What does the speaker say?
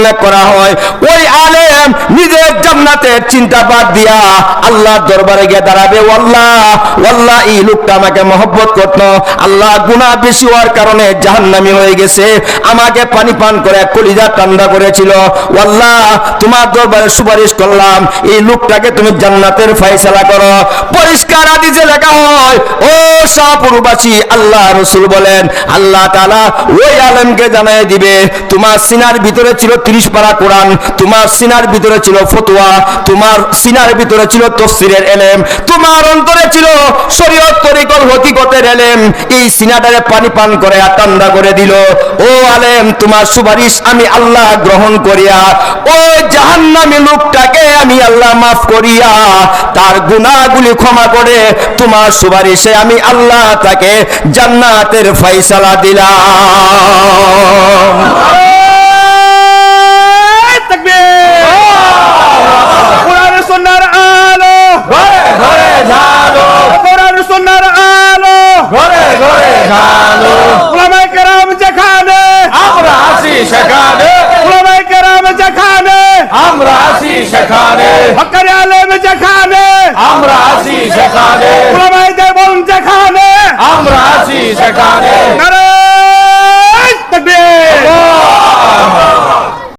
উল্লেখ করা হয়, ওই আলেম নিজের জান্নাতের চিন্তা বাদ দিয়া আল্লাহর দরবারে গিয়ে দাঁড়াবে, আল্লাহ এই লোকটা আমাকে মহব্বত করত, আল্লাহ গুনাহ বেশি হওয়ার কারণে জাহান্নামী হয়ে গেছে, আমাকে পানি পান করে কলিজা ঠান্ডা করেছিল, আল্লাহ তোমার দরবারে সুপারিশ করলাম, এই লোকটাকে তুমি জান্নাতের ফয়সালা করো। পরিষ্কার হাদিসে লেখা হয়, ও শাহপুরবাসী, আল্লাহ রাসূল বলেন আল্লাহ তাআলা ওই আলেমকে জানাই দিবে, তোমার সিনার ভিতরে ছিল 30 পারা কোরআন, তোমার সিনার ভিতরে ছিল ফতোয়া, তোমার সিনার ভিতরে ছিল তাফসীরের ইলম, তোমার অন্তরে ছিল শরীয়ত তরিকত হকিকতের ইলম, এই সিনাটারে পানি পান করে ঠান্ডা করে দিল। ও আলেম, তোমার সুপারিশ আমি আল্লাহ গ্রহণ করিয়া ওই জাহান্নামী লোকটাকে আমি আল্লাহ মাফ করিয়া তার গুনাহগুলি ক্ষমা করে তোমার সুপারিশে আমি আল্লাহ তাকে জান্নাতের ফয়সালা দিলাম। কোরআন সুন্নাহর আলো ঘরে ঘরে ঝালো, কোরআন সুন্নাহর আলো ঘরে ঘরে ঝালো, উলামায়ে কেরাম যেখানে আমরা আসি সেখানে, উলামায়ে কেরাম যেখানে আমরা আসি সেখানে, হক্কানি আলেম যেখানে আমরা আসি সেখানে, উলামায়ে দেওবন্দ যেখানে আমরা আসি সেখানে,